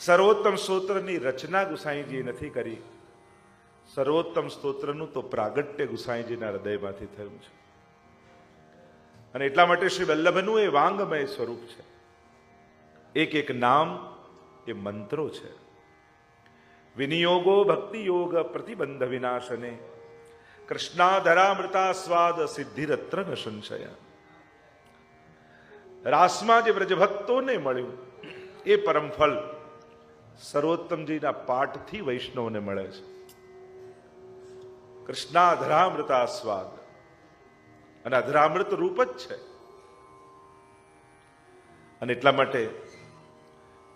સર્વોત્તમ સ્તોત્રની રચના ગુસાઈજીએ નથી કરી, સર્વોત્તમ સ્તોત્રનું તો પ્રાગટ્ય ગુસાઈજીના હૃદયમાંથી થયું છે. અને એટલા માટે શ્રી વલ્લભનું એ વાંગમય સ્વરૂપ છે. એક એક નામ એ મંત્રો છે. વિનિયોગો ભક્તિ યોગ પ્રતિબંધ વિનાશને કૃષ્ણાધરામૃતા સ્વાદ સિદ્ધિરત્ર ન સંશય. રાસમાં જે વ્રજભક્તોને મળ્યું એ પરમ ફળ સર્વોત્તમજીના પાઠથી વૈષ્ણવને મળે છે. કૃષ્ણાધરામૃતા સ્વાદ, અને અધરામૃત રૂપ જ છે. અને એટલા માટે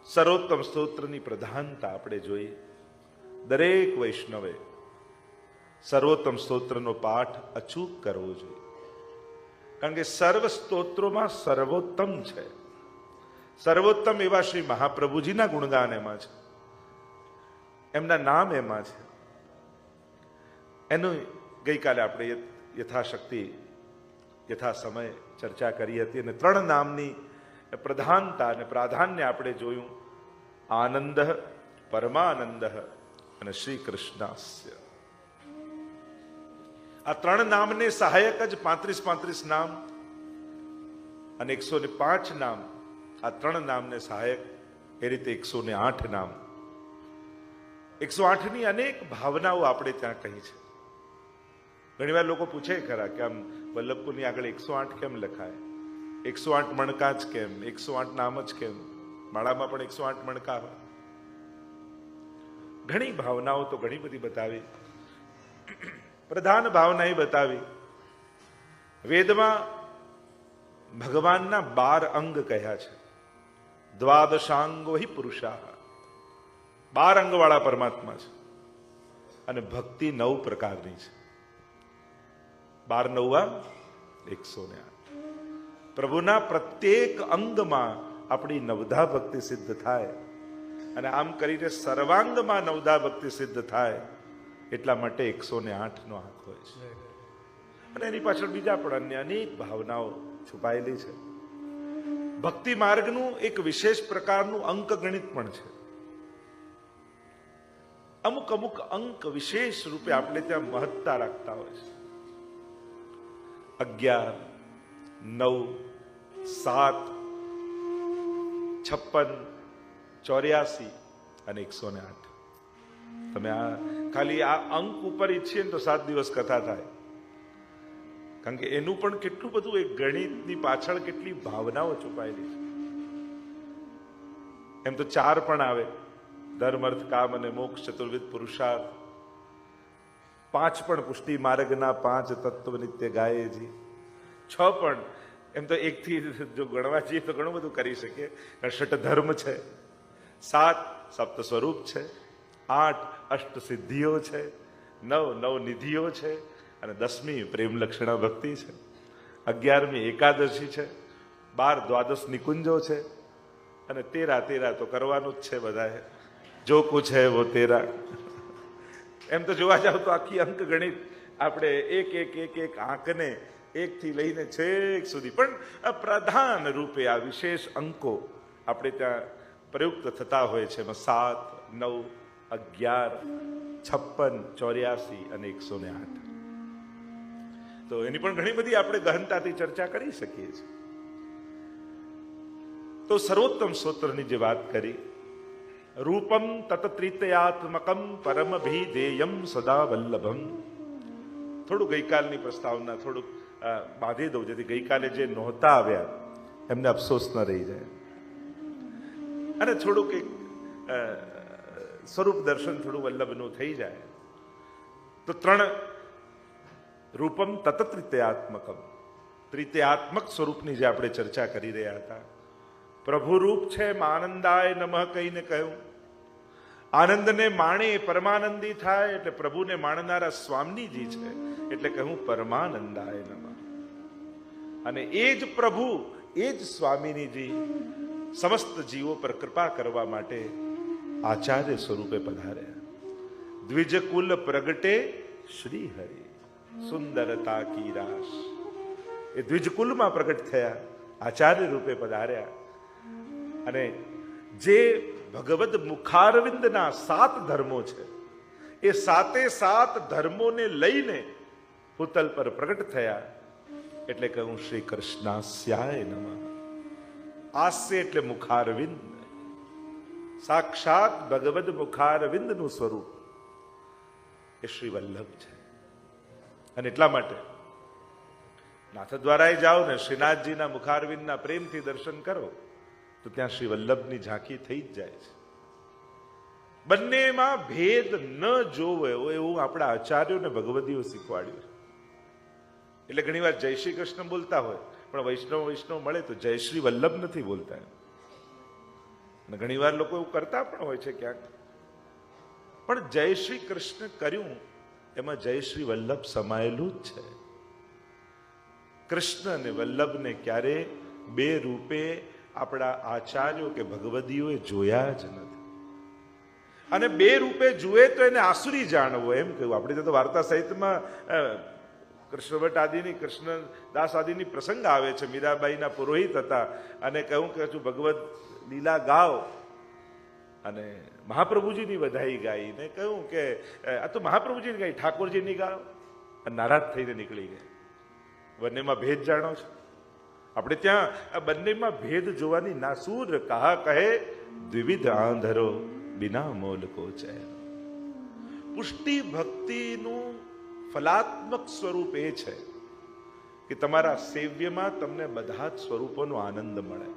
સર્વોત્તમ સ્તોત્રની પ્રધાનતા આપણે જોઈએ. દરેક વૈષ્ણવે સર્વોત્તમ સ્તોત્રનો પાઠ અચૂક કરવો જોઈએ. કારણ કે સર્વ સ્તોત્રોમાં સર્વોત્તમ છે. સર્વોત્તમ એવા શ્રી મહાપ્રભુજીના ગુણગાન એમાં છે, એમના નામ એમાં છે. એનું ગઈકાલે આપણે યથાશક્તિ યથા સમય ચર્ચા કરી હતી. અને 3 નામની પ્રધાનતા અને પ્રાધાન્ય આપણે જોયું. આનંદ, પરમાનંદ અને શ્રી કૃષ્ણાસ્ય. આ 3 નામને સહાયક જ 35 નામ અને 105 નામ. આ 3 નામને સહાયક એ રીતે 108 નામ. 108ની અનેક ભાવનાઓ આપણે ત્યાં કહી છે. ઘણી વાર લોકો પૂછે ખરા કે આમ વલ્લભપુરની આગળ 108 કેમ લખાય, 108 મણકા જ કેમ, 108 નામ જ કેમ, માળામાં પણ 108 મણકા હોય. ઘણી ભાવનાઓ તો ઘણી બધી બતાવી. પ્રધાન ભાવના એ બતાવી, વેદમાં ભગવાનના 12 અંગ કહ્યા છે. દ્વાદશાંગો હિ પુરુષા, 12 અંગવાળા પરમાત્મા છે. અને ભક્તિ 9 પ્રકારની છે. 12 9 108. પ્રભુના પ્રત્યેક અંગમાં આપણી નવધા ભક્તિ સિદ્ધ થાય. અને આમ કરીને સર્વાંગમાં નવધા ભક્તિ સિદ્ધ થાય. એટલા માટે 108 નો આંક હોય છે. અને એની પાછળ બીજા પણ અન્ય અનેક ભાવનાઓ છુપાયેલી છે. ભક્તિ માર્ગનું એક વિશેષ પ્રકારનું અંક ગણિત પણ છે. અમુક અમુક અંક વિશેષ રૂપે આપણે ત્યાં મહત્તા રાખતા હોય છે. 11, 9, 7, 56, 84 અને 108. તમે આ ખાલી આ અંક ઉપર ઈચ્છીએ ને તો 7 દિવસ કથા થાય. કારણ કે એનું પણ કેટલું બધું એક ગણિતની પાછળ કેટલી ભાવનાઓ છુપાયેલી છે. એમ તો 4 પણ આવે, ધર્મ અર્થ કામ અને મોક્ષ ચતુર્વિધ પુરુષાર્થ. 5 પણ પુષ્ટિ માર્ગના 5 તત્વ નિત્ય ગાયેજી. 6 પણ એમ તો 1 થી જો ગણવા જઈએ તો ઘણું બધું કરી શકીએ. ષટ ધર્મ છે. 7 સપ્ત સ્વરૂપ છે. 8 અષ્ટ સિદ્ધિઓ છે. 9 નિધિઓ છે. અને 10મી પ્રેમ લક્ષણા ભક્તિ છે. 11મી એકાદશી છે. 12 દ્વાદશ નિકુંજો છે. અને 13 તો કરવાનું જ છે બધાએ. જો કુછ હૈ વો 13. એમ તો જોવા જાવ તો આખી અંક ગણિત આપણે એક આંકને 1 થી લઈને છેક સુધી પણ પ્રધાન રૂપે આ વિશેષ અંકો આપણે ત્યાં પ્રયુક્ત થતા હોય છે. એમાં 7, 9, 11, 56, 84 અને 108. તો એની પણ ઘણી બધી આપણે ગહનતાથી ચર્ચા કરી શકીએ છીએ. તો સર્વોત્તમ સ્તોત્રની જે વાત કરી, રૂપમ તત્ત્રિતયાત્મકમ પરમ ભીધેયમ સદા વલ્લભમ. થોડું ગઈકાલની પ્રસ્તાવના થોડુંક બાંધી દઉં, જેથી ગઈકાલે જે નહોતા આવ્યા એમને અફસોસ ન રહી જાય. અને થોડુંક એક સ્વરૂપ દર્શન થોડું વલ્લભનું થઈ જાય. તો 3 રૂપમ તત્ત્રિતયાત્મકમ, ત્રિતયાત્મક સ્વરૂપની જે આપણે ચર્ચા કરી રહ્યા હતા. પ્રભુ રૂપ છે આનંદાય નમઃ કહીને કહ્યું. આનંદને માણે પરમાનંદી થાય એટલે પ્રભુને માણનારા સ્વામીજી છે એટલે કહ્યું પરમાનંદાય નમઃ. અને એ જ પ્રભુ, એ જ સ્વામીજી સમસ્ત જીવો પર કૃપા કરવા માટે આચાર્ય સ્વરૂપે પધાર્યા. દ્વિજકુલ પ્રગટે શ્રી હરિ સુંદરતા કી રાસ. એ દ્વિજકુલમાં પ્રગટ થયા, આચાર્ય રૂપે પધાર્યા. અને જે ભગવદ મુખારવિંદના 7 ધર્મો છે. એ 7 ધર્મોને લઈને ભૂતલ પર પ્રગટ થયા. એટલે કહું શ્રી કૃષ્ણાસ્યાય નમઃ. આસ્ય એટલે મુખારવિંદ, સાક્ષાત ભગવદ મુખારવિંદનું સ્વરૂપ એ શ્રી વલ્લભ છે. અને એટલા માટે નાથદ્વારાએ જાઓ ને શ્રીનાથજીના મુખારવિંદના પ્રેમથી દર્શન કરો તો ત્યાં શ્રી વલ્લભની ઝાંખી થઈ જ જાય છે. બંનેમાં ભેદ ન જોવો એવું આપણા આચાર્યોને ભગવદીઓ શીખવાડ્યું છે. એટલે ઘણી વાર જય શ્રી કૃષ્ણ બોલતા હોય પણ વૈષ્ણવ મળે તો જય શ્રી વલ્લભ નથી બોલતા. અને ઘણી વાર લોકો એવું કરતા પણ હોય છે ક્યાંક. પણ જય શ્રી કૃષ્ણ કર્યું એમાં જય શ્રી વલ્લભ સમાયેલું જ છે. કૃષ્ણ અને વલ્લભને ક્યારે બે રૂપે આપણા આચાર્યો કે ભગવદીઓએ જોયા જ નથી. અને બે રૂપે જુએ તો એને આસુરી જાણવો એમ કહ્યું. આપણે તો વાર્તા સાહિત્યમાં કૃષ્ણભટ્ટ આદિની, કૃષ્ણદાસ આદિની પ્રસંગ આવે છે. મીરાબાઈના પુરોહિત હતા અને કહ્યું કે હજુ ભગવદ લીલા ગાવ અને મહાપ્રભુજીની વધાઈ ગાઈ ને કહ્યું કે આ તો મહાપ્રભુજીની ગાઈ, ઠાકોરજીની ગાવ. નારાજ થઈને નીકળી ગયા. બંનેમાં ભેદ જાણો છો? આપણે ત્યાં આ બંનેમાં ભેદ જોવાની નાસુર કહા કહે દ્વિવિધ આંધરો બિના મોલ કો ચહેરો. પુષ્ટિ ભક્તિનું ફલાત્મક સ્વરૂપ એ છે કે તમારા સેવ્યમાં તમને બધા જ સ્વરૂપોનો આનંદ મળે.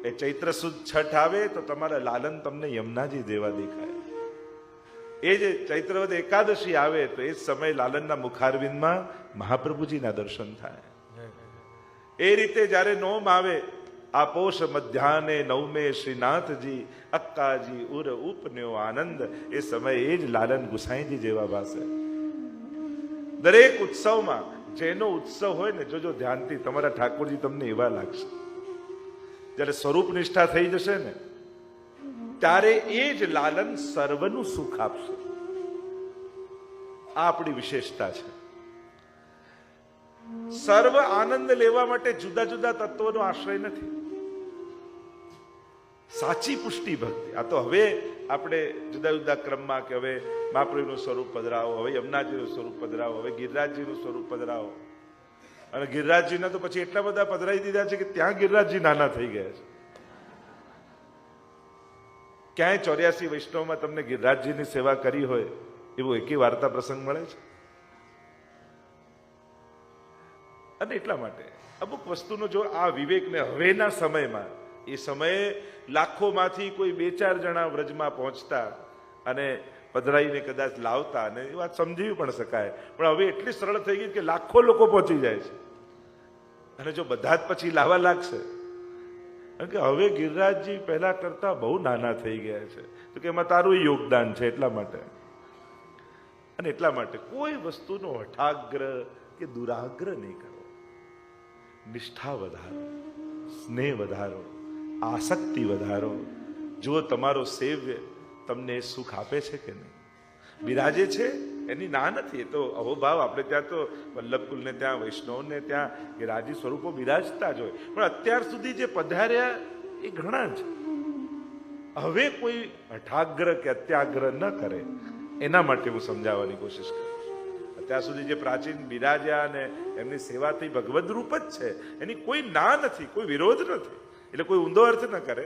એ ચૈત્ર સુદ છઠ આવે તો તમારા લાલન તમને યમુનાજી જેવા દેખાય. એ જે ચૈત્રવદ એકાદશી આવે તો એ સમય લાલનના મુખારવિંદમાં મહાપ્રભુજીના દર્શન થાય. એ રીતે જયારે નોમ આવે, આપોષ મધ્યાને નવમે શ્રીનાથજી અક્કાજી ઉર ઉપન્યો આનંદ, એ સમયે એ જ લાલન ગુસાઈજી જેવા ભાસે. દરેક ઉત્સવમાં જેનો ઉત્સવ હોય ને, જોજો ધ્યાનથી, તમારા ઠાકોરજી તમને એવા લાગશે. જયારે સ્વરૂપ નિષ્ઠા થઈ જશે ને ત્યારે એ જ લાલન સર્વનું સુખ આપશે. આ આપણી વિશેષતા છે. સર્વ આનંદ લેવા માટે જુદા જુદા તત્વોનો આશ્રય નથી. સાચી પુષ્ટિ ભક્તિ. આ તો હવે આપણે જુદા જુદા ક્રમમાં કે હવે મહાપ્રભુનું સ્વરૂપ પધરાવો, હવે યમુનાજીનું સ્વરૂપ પધરાવો, હવે ગિરિરાજજીનું સ્વરૂપ પધરાવો. અને ગિરિરાજજીના તો પછી એટલા બધા પધરાઈ દીધા છે કે ત્યાં ગિરિરાજજી નાના થઈ ગયા છે. ક્યાંય 84 વૈષ્ણવમાં તમને ગિરિરાજજીની સેવા કરી હોય એવો એકેય વાર્તા પ્રસંગ મળે છે? અને એટલા માટે અમુક વસ્તુનો જો આ વિવેકને હવેના સમયમાં, એ સમયે લાખોમાંથી કોઈ 2-4 જણા વ્રજમાં પહોંચતા અને પધરાઈને કદાચ લાવતા, અને એ વાત સમજી પણ શકાય. પણ હવે એટલી સરળ થઈ ગઈ કે લાખો લોકો પહોંચી જાય છે. અને જો બધા જ પછી લાવવા લાગશે, કારણ કે હવે ગિરિરાજજી પહેલા કરતા બહુ નાના થઈ ગયા છે, તો કે એમાં તારું યોગદાન છે. એટલા માટે અને એટલા માટે કોઈ વસ્તુનો હઠાગ્રહ કે દુરાગ્રહ નહીં કરો. નિષ્ઠા વધારો, સ્નેહ વધારો, આસક્તિ વધારો. જો તમારો સેવ્ય તમને સુખ આપે છે કે નહીં, બિરાજે છે, એની ના નથી. એ તો અહોભાવ. આપણે ત્યાં તો વલ્લભકુલને ત્યાં વૈષ્ણવને ત્યાં ગિરાજી સ્વરૂપો બિરાજતા જ હોય. પણ અત્યાર સુધી જે પધાર્યા એ ઘણા છે. હવે કોઈ હઠાગ્રહ કે અત્યાગ્રહ ન કરે, એના માટે હું સમજાવવાની કોશિશ કરું. અત્યાર સુધી જે પ્રાચીન બિરાજ્યા અને એમની સેવાથી ભગવદ રૂપ જ છે, એની કોઈ ના નથી, કોઈ વિરોધ નથી. એટલે કોઈ ઊંધો અર્થ ન કરે.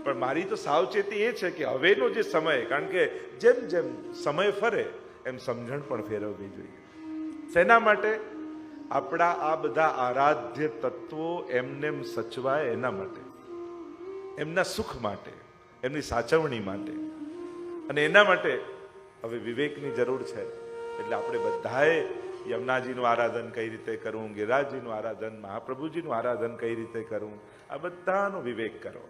પણ મારી તો સાવચેતી એ છે કે હવેનો જે સમય, કારણ કે જેમ જેમ સમય ફરે એમ સમજણ પણ ફેરવવી જોઈએ. શેના માટે? આપણા આ બધા આરાધ્ય તત્વો એમનેમ સચવાય એના માટે, એમના સુખ માટે, એમની સાચવણી માટે. અને એના માટે હવે વિવેકની જરૂર છે. એટલે આપણે બધાએ યમુનાજીનું આરાધન કઈ રીતે કરવું, ગિરિરાજજીનું આરાધન, મહાપ્રભુજીનું આરાધન કઈ રીતે કરવું, આ બધાનો વિવેક કરો.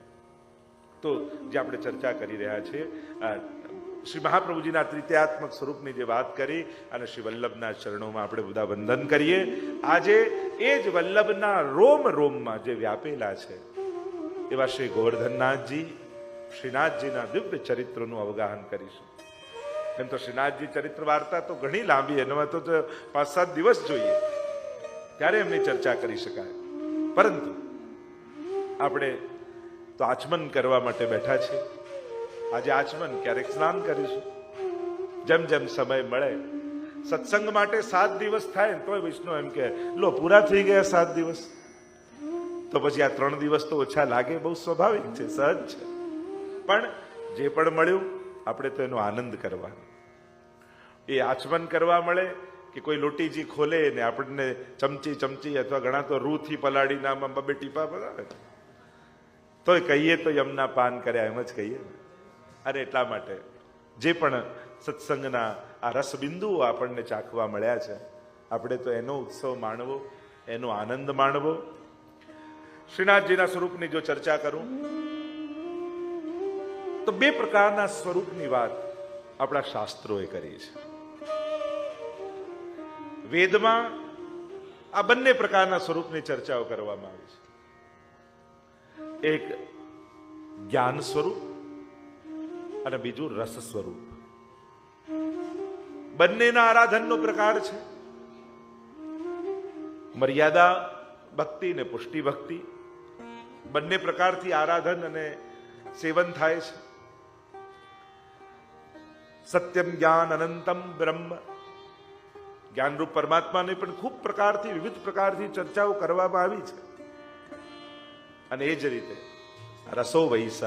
તો જે આપણે ચર્ચા કરી રહ્યા છીએ, શ્રી મહાપ્રભુજીના તૃતીયાત્મક સ્વરૂપની જે વાત કરી, અને શ્રી વલ્લભના ચરણોમાં આપણે બધા વંદન કરીએ. આજે એ જ વલ્લભના રોમ રોમમાં જે વ્યાપેલા છે એવા શ્રી ગોવર્ધનનાથજી, શ્રીનાથજીના દિવ્ય ચરિત્રનું અવગાહન કરીશું. એમ તો શ્રીનાથજી ચરિત્ર વાર્તા તો ઘણી લાંબી, એમાં તો 5-7 દિવસ જોઈએ ત્યારે એમની ચર્ચા કરી શકાય. પરંતુ આપણે તો આચમન કરવા માટે બેઠા છે. આજે આચમન, ક્યારેક સ્નાન કરીશું. જેમ જેમ સમય મળે. સત્સંગ માટે 7 દિવસ થાય તોય વિષ્ણુ એમ કે લો પૂરા થઈ ગયા 7 દિવસ, તો પછી આ 3 દિવસ તો ઓછા લાગે. બહુ સ્વાભાવિક છે, સહજ છે. પણ જે પણ મળ્યું આપણે તો એનો આનંદ કરવાનો. એ આચમન કરવા મળે કે કોઈ લોટીજી ખોલે ને આપણને ચમચી અથવા ઘણા તો રૂથી પલાળીને આમાં 2 ટીપા પલાળે, તોય કહીએ તો યમના પાન કર્યા એમ જ કહીએ. અને એટલા માટે જે પણ સત્સંગના આ રસબિંદુઓ આપણને ચાખવા મળ્યા છે, આપણે તો એનો ઉત્સવ માણવો, એનો આનંદ માણવો. શ્રીનાથજીના સ્વરૂપની જો ચર્ચા કરું તો 2 પ્રકારના સ્વરૂપની વાત આપણા શાસ્ત્રોએ કરી છે. વેદમાં આ બંને પ્રકારના સ્વરૂપની ચર્ચાઓ કરવામાં આવી છે. એક જ્ઞાન સ્વરૂપ અને બીજું રસ સ્વરૂપ. બંનેના આરાધનનો પ્રકાર છે. મર્યાદા ભક્તિ ને પુષ્ટિ ભક્તિ, બંને પ્રકારથી આરાધન અને સેવન થાય છે. સત્યમ જ્ઞાન અનંતમ બ્રહ્મ, જ્ઞાનરૂપ પરમાત્માને પણ ખૂબ પ્રકારથી, વિવિધ પ્રકારથી ચર્ચાઓ કરવામાં આવી છે. અને એ જ રીતે રસો વૈસહ,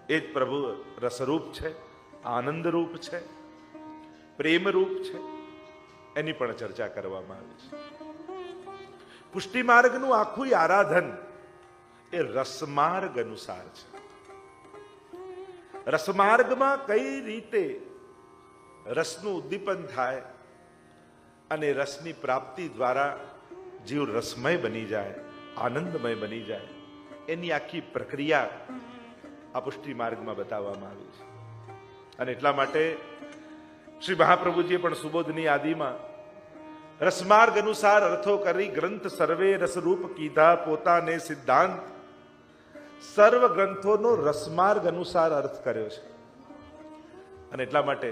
એ જ પ્રભુ રસરૂપ છે, આનંદરૂપ છે, પ્રેમરૂપ છે, એની પણ ચર્ચા કરવામાં આવી છે. પુષ્ટિ માર્ગનું આખું આરાધન એ રસમાર્ગ અનુસાર છે. રસમાર્ગમાં કઈ રીતે રસનું ઉદ્દીપન થાય અને રસની પ્રાપ્તિ દ્વારા જીવ રસમય બની જાય, આનંદમય બની જાય, એની આખી પ્રક્રિયા આ પુષ્ટિ માર્ગમાં બતાવવામાં આવી છે. અને એટલા માટે શ્રી મહાપ્રભુજીએ પણ સુબોધની આદિમાં રસમાર્ગ અનુસાર અર્થો કરી ગ્રંથ સર્વે રસરૂપ કીધા પોતાને સિદ્ધાંત. સર્વ ગ્રંથોનો રસમાર્ગ અનુસાર અર્થ કર્યો છે. અને એટલા માટે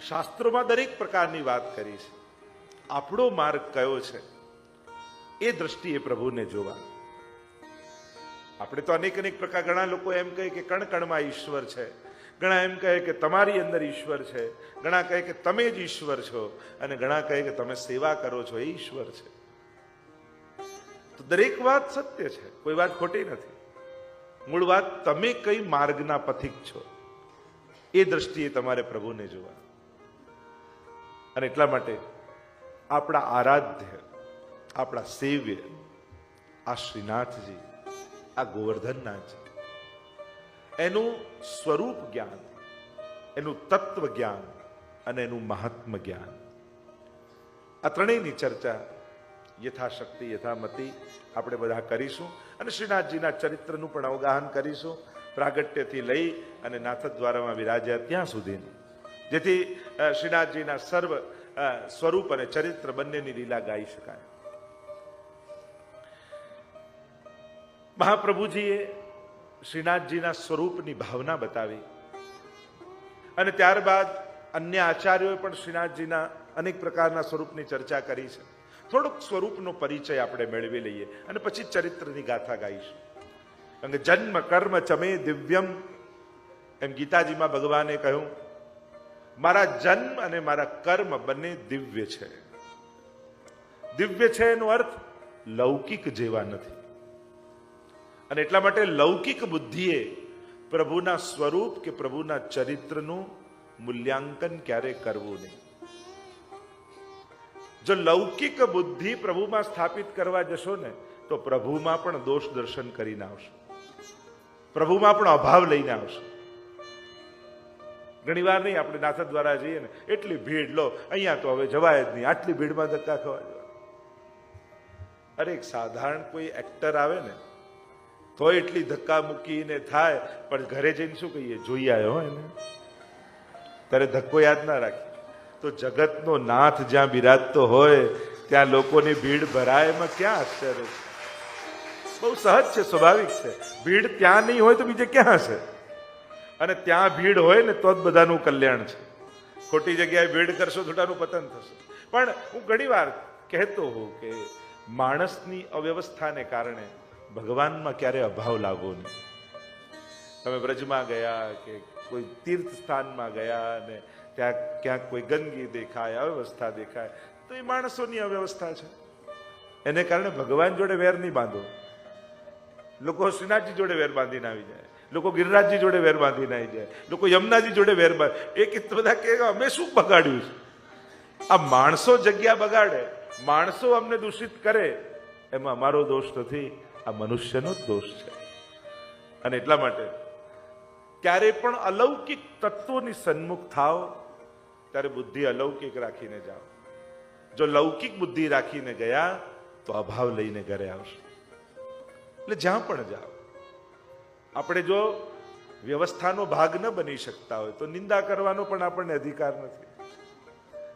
શાસ્ત્રોમાં દરેક પ્રકારની વાત કરી છે. આપણો માર્ગ કયો છે એ દ્રષ્ટિએ પ્રભુને જોવા. આપણે તો અનેક પ્રકાર, ઘણા લોકો એમ કહે કે કણ કણમાં ઈશ્વર છે, ઘણા એમ કહે કે તમારી અંદર ઈશ્વર છે, ઘણા કહે કે તમે જ ઈશ્વર છો, અને ઘણા કહે કે તમે સેવા કરો છો એ ઈશ્વર છે. તો દરેક વાત સત્ય છે, કોઈ વાત ખોટી નથી. મૂળ વાત તમે કઈ માર્ગના પથિક છો એ દ્રષ્ટિએ તમારે પ્રભુને જોવા. અને એટલા માટે આપણા આરાધ્ય, આપણા સેવ્ય આ શ્રીનાથજી, આ ગોવર્ધનનાથજી, એનું સ્વરૂપ જ્ઞાન, એનું તત્વ જ્ઞાન અને એનું મહાત્મ જ્ઞાન, આ ત્રણેયની ચર્ચા યથાશક્તિ યથામતી આપણે બધા કરીશું. અને શ્રીનાથજીના ચરિત્રનું પણ અવગાહન કરીશું, પ્રાગટ્યથી લઈ અને નાથદ્વારામાં વિરાજ્યા ત્યાં સુધીનું, જેથી શ્રીનાથજીના સર્વ સ્વરૂપ અને ચરિત્ર બંનેની લીલા ગાઈ શકાય. મહાપ્રભુજીએ શ્રીનાથજીના સ્વરૂપની ભાવના બતાવી અને ત્યારબાદ અન્ય આચાર્યોએ પણ શ્રીનાથજીના અનેક પ્રકારના સ્વરૂપની ચર્ચા કરી છે. થોડોક સ્વરૂપનો પરિચય આપણે મેળવી લઈએ અને પછી ચરિત્રની ગાથા ગાઈશું. કારણ કે જન્મ કર્મ ચમે દિવ્યમ, એમ ગીતાજીમાં ભગવાને કહ્યું, મારા જન્મ અને મારા કર્મ બંને દિવ્ય છે. દિવ્ય છે એનો અર્થ લૌકિક જેવા નથી. અને એટલા માટે લૌકિક બુદ્ધિએ પ્રભુના સ્વરૂપ કે પ્રભુના ચરિત્રનું મૂલ્યાંકન ક્યારે કરવું નહીં. જો લૌકિક બુદ્ધિ પ્રભુમાં સ્થાપિત કરવા જશો ને તો પ્રભુમાં પણ દોષ દર્શન કરીને આવશો, પ્રભુમાં પણ અભાવ લઈને આવશો. ઘણી વાર નહીં, આપણે નાથદ્વારા જઈએ ને એટલી ભીડ, લો અહીંયા તો હવે જવાય જ નહીં, આટલી ભીડમાં ધક્કા ખવા જવા. અરે એક સાધારણ કોઈ એક્ટર આવે ને તો એટલી ધક્કા મૂકીને થાય, પણ ઘરે જઈને શું કહીએ, જોઈ આવ્યો એને, ત્યારે ધક્કો યાદ ના રાખે. તો જગતનો નાથ જ્યાં બિરાજતો હોય ત્યાં લોકોની ભીડ ભરાય, એમાં ક્યાં આશ્ચર્ય છે? બહુ સહજ છે, સ્વાભાવિક છે. ભીડ ત્યાં નહીં હોય તો બીજે ક્યાં છે? અને ત્યાં ભીડ હોય ને તો જ બધાનું કલ્યાણ છે. ખોટી જગ્યાએ ભીડ કરશો થોડાનું પતન થશે. પણ હું ઘણી વાર કહેતો હોઉં કે માણસની અવ્યવસ્થાને કારણે ભગવાનમાં ક્યારે અભાવ લાવવો નહીં. તમે બ્રજમાં ગયા કે કોઈ તીર્થ સ્થાનમાં ગયા અને ત્યાં ક્યાંક કોઈ ગંદકી દેખાય, અવ્યવસ્થા દેખાય, તો એ માણસોની અવ્યવસ્થા છે. એને કારણે ભગવાન જોડે વેર નહીં બાંધો. લોકો શ્રીનાથજી જોડે વેર બાંધીને આવી જાય, લોકો ગિરિરાજજી જોડે વેર બાંધીને આવી જાય, લોકો યમુનાજી જોડે વેર બાંધ. એક બધા કે અમે શું બગાડ્યું છે? આ માણસો જગ્યા બગાડે, માણસો અમને દૂષિત કરે, એમાં અમારો દોષ નથી, આ મનુષ્યનો જ દોષ છે. અને એટલા માટે ક્યારે પણ અલૌકિક તત્વોની સન્મુખ થાવ ત્યારે બુદ્ધિ અલૌકિક રાખીને જાઓ. જો લૌકિક બુદ્ધિ રાખીને ગયા તો અભાવ લઈને ઘરે આવશે. એટલે જ્યાં પણ જાઓ, આપણે જો વ્યવસ્થાનો ભાગ ન બની શકતા હોય તો નિંદા કરવાનો પણ આપણને અધિકાર નથી.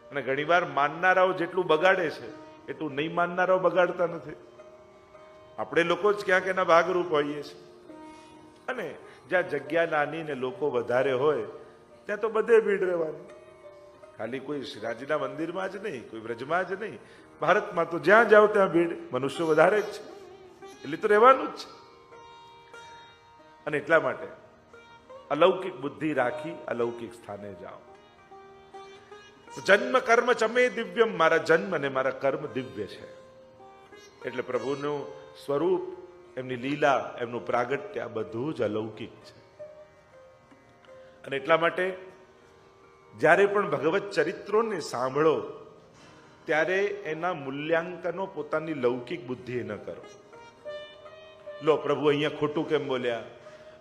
અને ઘણીવાર માનનારાઓ જેટલું બગાડે છે એટલું નહીં માનનારાઓ બગાડતા નથી. આપણે લોકો જ ક્યાંક એના ભાગરૂપ હોઈએ છીએ. અને જ્યાં જગ્યા નાની ને લોકો વધારે હોય ત્યાં તો બધે ભીડ રહેવાની. ખાલી કોઈ શ્રીરાજીના મંદિરમાં જ નહીં, કોઈ વ્રજમાં જ નહીં, ભારતમાં તો જ્યાં જાઓ ત્યાં ભીડ, મનુષ્યો વધારે જ છે, એટલે તો રહેવાનું જ છે. અને એટલા માટે અલૌકિક બુદ્ધિ રાખી અલૌકિક સ્થાને જાઓ. જન્મ કર્મ ચમે દિવ્યમ, મારા જન્મ અને મારા કર્મ દિવ્ય છે. એટલે પ્રભુનું સ્વરૂપ, એમની લીલા, એમનું પ્રાગટ્ય આ બધું જ અલૌકિક છે. અને એટલા માટે જ્યારે પણ ભગવત ચરિત્રોને સાંભળો ત્યારે એના મૂલ્યાંકનો પોતાની લૌકિક બુદ્ધિએ ન કરો. લો, પ્રભુ અહીંયા ખોટું કેમ બોલ્યા,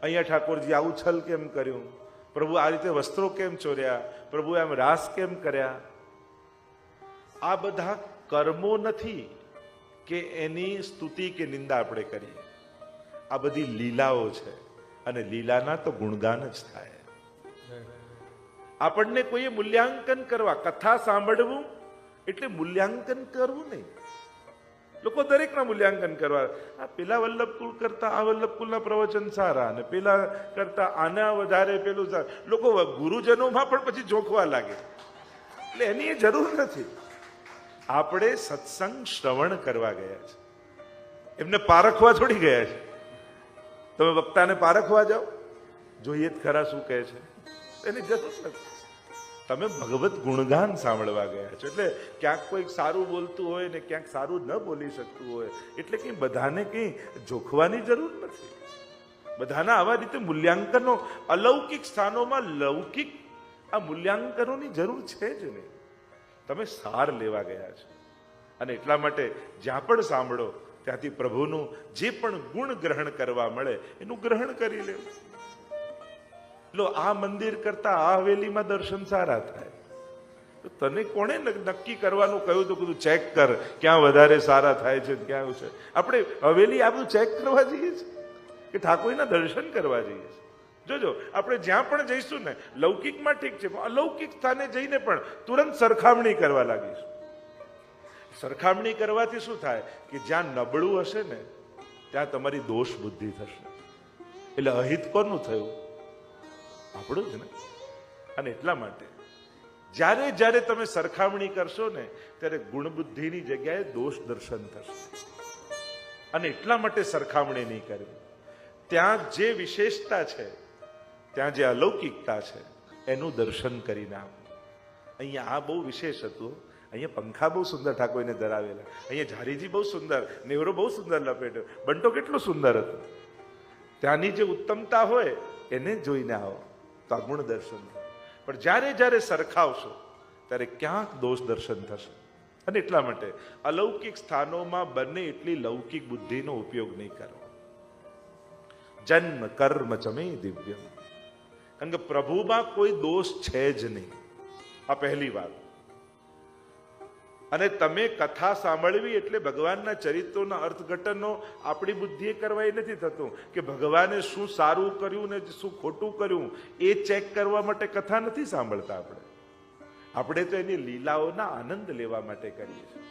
અહીંયા ઠાકોરજી આવું છલ કેમ કર્યું, પ્રભુ આ રીતે વસ્ત્રો કેમ ચોર્યા, પ્રભુ એમ રાસ કેમ કર્યા. આ બધા કર્મો નથી કે એની સ્તુતિ કે નિંદા આપણે કરીએ. આ બધી લીલાઓ છે અને લીલાના તો ગુણગાન જ થાય. આપણને કોઈએ મૂલ્યાંકન કરવા, કથા સાંભળવું એટલે મૂલ્યાંકન કરવું નહીં. લોકો દરેકના મૂલ્યાંકન કરવા, આ પેલા વલ્લભકુલ કરતા આ વલ્લભકુલના પ્રવચન સારા, અને પેલા કરતા આના વધારે પેલું સારું. લોકો ગુરુજનોમાં પણ પછી જોખવા લાગે. એટલે એની એ જરૂર નથી. આપણે સત્સંગ શ્રવણ કરવા ગયા છે, એમને પારખવા થોડી ગયા છે. તમે વક્તાને પારખવા જાઓ, જોઈએ જ ખરા શું કહે છે, એની જરૂર નથી. તમે ભગવત ગુણગાન સાંભળવા ગયા છો. એટલે ક્યાંક કોઈક સારું બોલતું હોય ને ક્યાંક સારું ન બોલી શકતું હોય એટલે કંઈ બધાને કંઈ જોખવાની જરૂર નથી. બધાના આવા રીતે મૂલ્યાંકનો, અલૌકિક સ્થાનોમાં લૌકિક આ મૂલ્યાંકનોની જરૂર છે જ નહીં. તમે સાર લેવા ગયા છો. અને એટલા માટે જ્યાં પણ સાંભળો ત્યાંથી પ્રભુનું જે પણ ગુણ ગ્રહણ કરવા મળે એનું ગ્રહણ કરી લેવું. લો, આ મંદિર કરતા આ હવેલીમાં દર્શન સારા થાય. તો તને કોણે નક્કી કરવાનું કહ્યું તો કીધું ચેક કર ક્યાં વધારે સારા થાય છે, ક્યાં છે. આપણે હવેલી આ બધું ચેક કરવા જઈએ છીએ કે ઠાકોરના દર્શન કરવા જઈએ છીએ? જોજો, આપણે જ્યાં પણ જઈશું ને, લૌકિકમાં ઠીક છે, અલૌકિક સ્થાને જઈને પણ તુરંત સરખામણી કરવા લાગીશું. સરખામણી કરવાથી શું થાય કે જ્યાં નબળું હશે ને ત્યાં તમારી દોષ બુદ્ધિ થશે. એટલે અહિત કોનું થયું? આપણું જ ને. અને એટલા માટે જ્યારે જ્યારે તમે સરખામણી કરશો ને ત્યારે ગુણબુદ્ધિની જગ્યાએ દોષ દર્શન થશે. અને એટલા માટે સરખામણી નહીં કરવી. ત્યાં જે વિશેષતા છે, ત્યાં જે અલૌકિકતા છે એનું દર્શન કરીને આવવું. અહીંયા આ બહુ વિશેષ હતું. અહીંયા પંખા બહુ સુંદર ઠાકોરને ધરાવેલા, અહીંયા ઝારીજી બહુ સુંદર, નેવરો બહુ સુંદર લપેટ્યો, બંટો કેટલો સુંદર હતો. ત્યાંની જે ઉત્તમતા હોય એને જોઈને આવો તો આ ગુણ દર્શન થાય. પણ જ્યારે જ્યારે સરખાવશો ત્યારે ક્યાંક દોષ દર્શન થશે. અને એટલા માટે અલૌકિક સ્થાનોમાં બને એટલી લૌકિક બુદ્ધિનો ઉપયોગ નહીં કરવો. જન્મ કર્મ ચમે દિવ્યમ, કારણ કે પ્રભુમાં કોઈ દોષ છે જ નહીં. આ પહેલી વાત. અને તમે કથા સાંભળવી એટલે ભગવાનના ચરિત્રોના અર્થઘટનો આપણી બુદ્ધિએ કરવા એ નથી થતું કે ભગવાને શું સારું કર્યું ને શું ખોટું કર્યું એ ચેક કરવા માટે કથા નથી સાંભળતા. આપણે તો એની લીલાઓના આનંદ લેવા માટે કરીએ છીએ.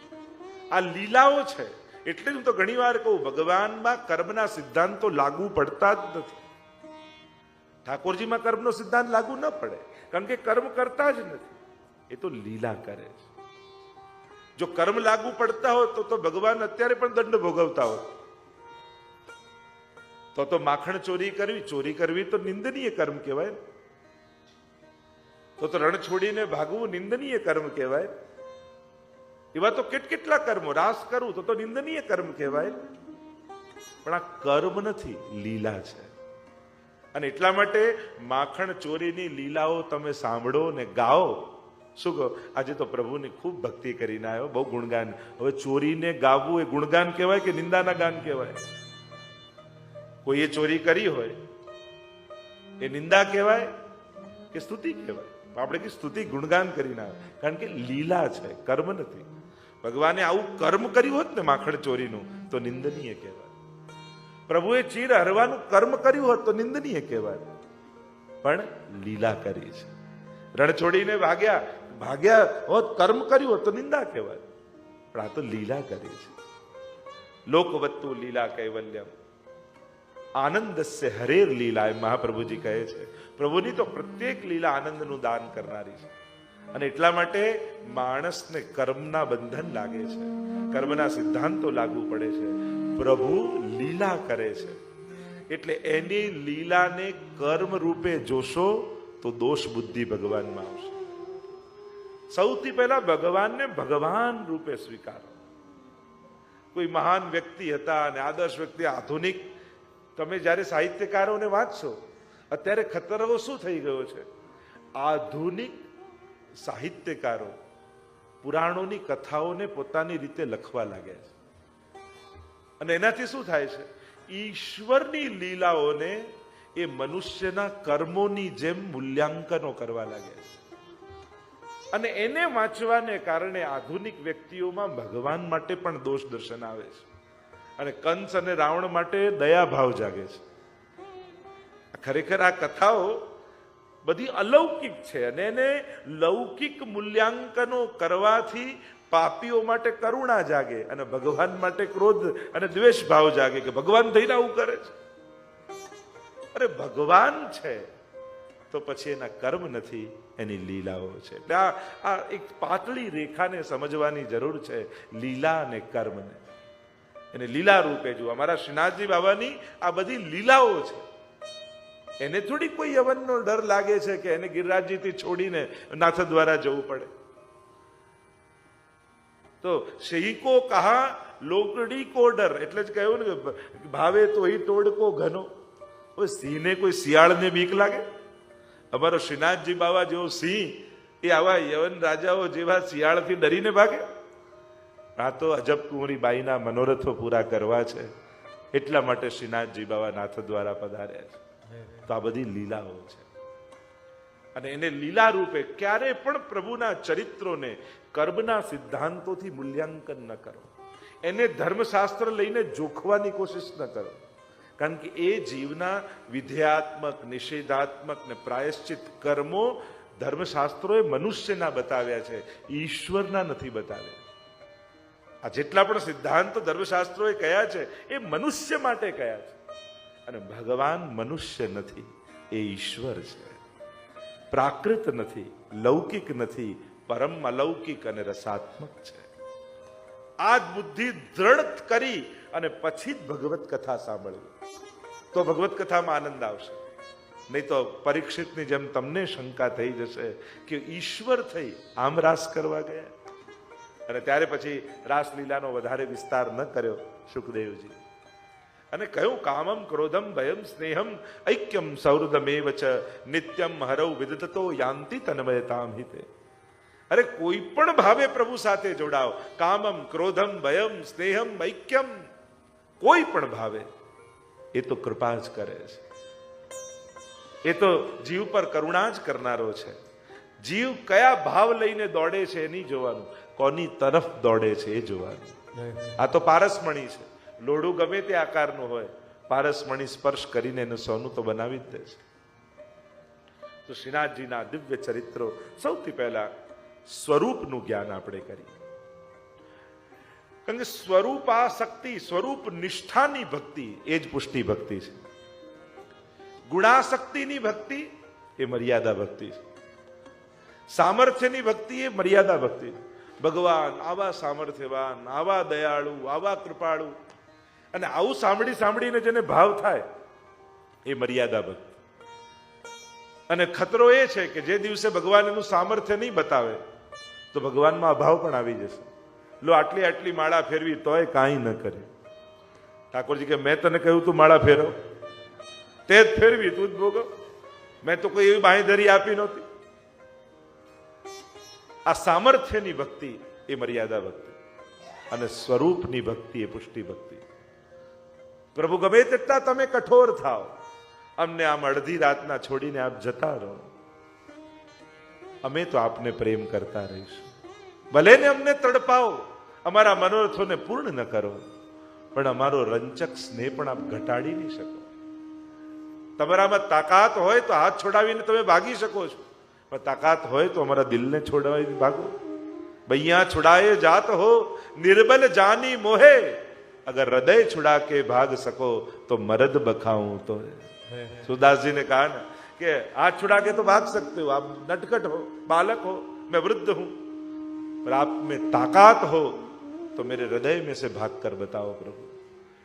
આ લીલાઓ છે એટલે હું તો ઘણી વાર કહું, ભગવાનમાં કર્મના સિદ્ધાંતો લાગુ પડતા જ નથી. ઠાકોરજીમાં કર્મનો સિદ્ધાંત લાગુ ન પડે, કારણ કે કર્મ કરતા જ નથી, એ તો લીલા કરે છે. જો કર્મ લાગુ પડતા હોત તો ભગવાન અત્યારે પણ દંડ ભોગવતા હોત. તો માખણ ચોરી કરવી તો નિંદનીય કર્મ કહેવાય. તો રણ છોડીને ભાગવું નિંદનીય કર્મ કહેવાય. એવા તો કેટલા કર્મો, રાસ કરવું તો નિંદનીય કર્મ કહેવાય. પણ આ કર્મ નથી, લીલા છે. અને એટલા માટે માખણ ચોરીની લીલાઓ તમે સાંભળો ને ગાઓ. શું કહો? આજે તો પ્રભુની ખૂબ ભક્તિ કરીને આવ્યો, બહુ ગુણગાન. હવે ચોરીને ગાવું એ ગુણગાન કહેવાય કે નિંદાના ગાન કહેવાય? કોઈએ ચોરી કરી હોય એ નિંદા કહેવાય કે સ્તુતિ કહેવાય? આપણે કે સ્તુતિ, ગુણગાન કરીને આવે, કારણ કે લીલા છે, કર્મ નથી. ભગવાને આવું કર્મ કર્યું હોત ને માખણ ચોરીનું તો નિંદનીય કહેવાય. પ્રભુએ ચીર હરવાનું કર્મ કર્યું હોત તો નિંદનીય કહેવાય. પણ લીલા કરી છે. રણ છોડીને ભાગ્યા હોત, કર્મ કર્યું હોત તો નિંદા કહેવાય. પણ આ તો લીલા કરી છે. લોકવત્તુ લીલા કૈવલ્યમ આનંદસ્ય હરેર લીલા, એમ મહાપ્રભુજી કહે છે. પ્રભુની તો પ્રત્યેક લીલા આનંદનું દાન કરનારી છે. અને એટલા માટે માણસને કર્મના બંધન લાગે છે, કર્મના સિદ્ધાંતો લાગુ પડે છે. પ્રભુ લીલા કરે છે એટલે એની લીલાને કર્મ રૂપે જોશો તો દોષ બુદ્ધિ ભગવાનમાં આવશે. સૌથી પહેલા ભગવાનને ભગવાન રૂપે સ્વીકારો. કોઈ મહાન વ્યક્તિ હતા અને આદર્શ વ્યક્તિ, આધુનિક, તમે જ્યારે સાહિત્યકારોને વાંચશો, અત્યારે ખતરો શું થઈ ગયો છે? આધુનિક સાહિત્યકારો પુરાણોની કથાઓને પોતાની રીતે લખવા લાગ્યા છે. અને એનાથી શું થાય છે? ઈશ્વરની લીલાઓને એ મનુષ્યના કર્મોની જેમ મૂલ્યાંકનો કરવા લાગ્યા છે. અને એને વાંચવાને કારણે આધુનિક વ્યક્તિઓમાં ભગવાન માટે પણ દોષ દર્શન આવે છે. અને કંસ અને રાવણ માટે દયાભાવ જાગે છે. ખરેખર આ કથાઓ બધી અલૌકિક છે અને એને લૌકિક મૂલ્યાંકનો કરવાથી પાપીઓ માટે કરુણા જાગે અને ભગવાન માટે ક્રોધ અને દ્વેષ ભાવ જાગે કે ભગવાન થઈને આવું કરે છે. અરે ભગવાન છે તો પછી એના કર્મ નથી, એની લીલાઓ છે. એટલે આ એક પાતળી રેખાને સમજવાની જરૂર છે, લીલા અને કર્મને. એને લીલા રૂપે જુઓ. અમારા શ્રીનાથજી બાબાની આ બધી લીલાઓ છે. એને થોડી કોઈ યવનનો ડર લાગે છે કે એને ગિરિરાજજીથી છોડીને નાથ દ્વારા જવું પડે. તો સિંહ કો કહા લોકડી કો ડર, એટલે જ કહ્યું ને કે ભાવે તો ઈ તોડકો ઘનો. હવે સિંહને કોઈ શિયાળને બીક લાગે? અમારો શ્રીનાથજી બાબા જેવો સિંહ એ આવા યવન રાજાઓ જેવા શિયાળથી ડરીને ભાગે? આ તો અજબ કુંવરી બાઈના મનોરથો પૂરા કરવા છે, એટલા માટે શ્રીનાથજી બાબા નાથ દ્વારા પધાર્યા છે. તો આ બધી લીલાઓ છે. અને એને લીલા રૂપે ક્યારે પણ પ્રભુના ચરિત્રોને કર્મના સિદ્ધાંતોથી મૂલ્યાંકન ન કરો. એને ધર્મશાસ્ત્ર લઈને જોખવાની કોશિશ ન કરો. કારણ કે એ જીવના વિધેયાત્મક, નિષેધાત્મક ને પ્રાયશ્ચિત કર્મો ધર્મશાસ્ત્રોએ મનુષ્યના બતાવ્યા છે, ઈશ્વરના નથી બતાવ્યા. આ જેટલા પણ સિદ્ધાંતો ધર્મશાસ્ત્રોએ કયા છે એ મનુષ્ય માટે કયા છે. અને ભગવાન મનુષ્ય નથી, એ ઈશ્વર છે. પ્રાકૃત નથી, લૌકિક નથી, પરમ અલૌકિક અને રસાત્મક છે. આ જ બુદ્ધિ દ્રઢ કરી અને પછી જ ભગવત કથા સાંભળવી, તો ભગવત કથામાં આનંદ આવશે. નહીં તો પરીક્ષિતની જેમ તમને શંકા થઈ જશે કે ઈશ્વર થઈ આમ રાસ કરવા ગયા. અને ત્યારે પછી રાસલીલાનો વધારે વિસ્તાર ન કર્યો સુખદેવજી. અને કહ્યું કામમ ક્રોધમ ભયમ સ્નેહમ ઐક્યમ સૌહૃદમેવ ચ નિત્યમ હરૌ વિદધતો યાંતિ તન્મયતામ હિતે. અરે કોઈ પણ ભાવે પ્રભુ સાથે જોડાઓ. કામમ ક્રોધમ ભયમ સ્નેહમ ઐક્યમ, કોઈ પણ ભાવે, એ તો કૃપા જ કરે છે. એ તો જીવ પર કરુણા જ કરનારો છે. જીવ કયા ભાવ લઈને દોડે છે એ નહીં જોવાનું, કોની તરફ દોડે છે એ જોવાનું. આ તો પારસમણી છે. લોઢું ગમે તે આકારનું હોય, પારસમણી સ્પર્શ કરીને એનું સોનું તો બનાવી જ દે છે. તો શ્રીનાથજીના દિવ્ય ચરિત્રો, સૌથી પહેલા સ્વરૂપનું જ્ઞાન આપણે કરીએ. કારણ કે સ્વરૂપાસક્તિ, સ્વરૂપ નિષ્ઠાની ભક્તિ એ જ પુષ્ટિ ભક્તિ છે. ગુણાસક્તિની ભક્તિ એ મર્યાદા ભક્તિ છે. સામર્થ્યની ભક્તિ એ મર્યાદા ભક્તિ છે. ભગવાન આવા સામર્થ્યવાન, આવા દયાળુ, આવા કૃપાળુ, અને આવું સાંભળીને જેને ભાવ થાય એ મર્યાદા ભક્તિ. અને ખતરો એ છે કે જે દિવસે ભગવાન એનું સામર્થ્ય નહીં બતાવે તો ભગવાનમાં અભાવ પણ આવી જશે. લો આટલી આટલી માળા ફેરવી તોય કાંઈ ન કરે. ઠાકોરજી કે મેં તને કહ્યું તું માળા ફેરવ, તે જ ફેરવી, તું જ ભોગવ, મેં તો કોઈ એવી બાંહેધરી આપી નહોતી. આ સામર્થ્યની ભક્તિ એ મર્યાદા ભક્તિ, અને સ્વરૂપની ભક્તિ એ પુષ્ટિ ભક્તિ. પ્રભુ ગમે તેટલા તમે કઠોર થાઓ, અમને આમ અડધી રાતના છોડીને આપ જતા રહો, અમે તો આપને પ્રેમ કરતા રહીશું. ભલે ને અમને તડપાઓ, અમારા મનોરથોને પૂર્ણ ન કરો, પણ અમારો રંચક સ્નેહ પણ આપ ઘટાડી નહીં શકો. તમારામાં તાકાત હોય તો હાથ છોડાવીને તમે ભાગી શકો છો, પણ તાકાત હોય તો અમારા દિલને છોડાવીને ભાગો. ભૈયા છુડાએ જાત હો નિર્બલ જાની મોહે, अगर हृदय छुड़ा के भाग सको तो मर्द बखाऊं तो. सूरदास जी ने कहा ना कि हाथ छुड़ा के तो भाग सकते हो, आप नटखट हो, बालक हो, मैं वृद्ध हूं, पर आप में ताकत हो तो मेरे हृदय में से भाग कर बताओ प्रभु.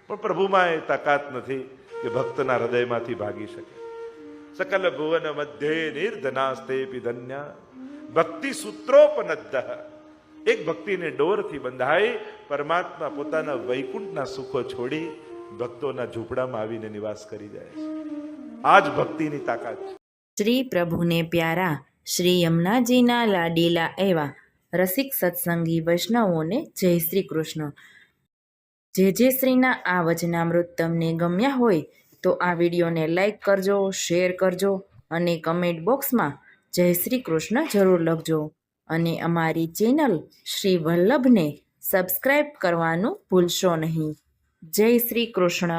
પણ પ્રભુમાં એ તાકાત નથી કે ભક્તના હૃદયમાંથી ભાગી શકે. સકલ ભુવન મધ્યે નિર્ધનાસ્તેપી ધન્યા ભક્તિ સૂત્રોપનદ્ધ. એક ભક્તિને ડોરથી બંધાઈ પરમાત્મા પોતાના વૈકુંઠના સુખો છોડી ભક્તોના ઝૂંપડામાં આવીને નિવાસ કરી જાય છે. આ જ ભક્તિની તાકાત છે. શ્રી પ્રભુને પ્યારા શ્રી યમુનાજીના લાડીલા એવા રસિક સત્સંગી વૈષ્ણવોને જય શ્રી કૃષ્ણ. જે શ્રીના આ વચનામૃત તમને ગમ્યા હોય તો આ વિડીયોને લાઈક કરજો, શેર કરજો અને કમેન્ટ બોક્સમાં જય શ્રી કૃષ્ણ જરૂર લખજો. અને અમારી ચેનલ શ્રી વલ્લભને સબસ્ક્રાઈબ કરવાનું ભૂલશો નહીં. જય શ્રી કૃષ્ણ.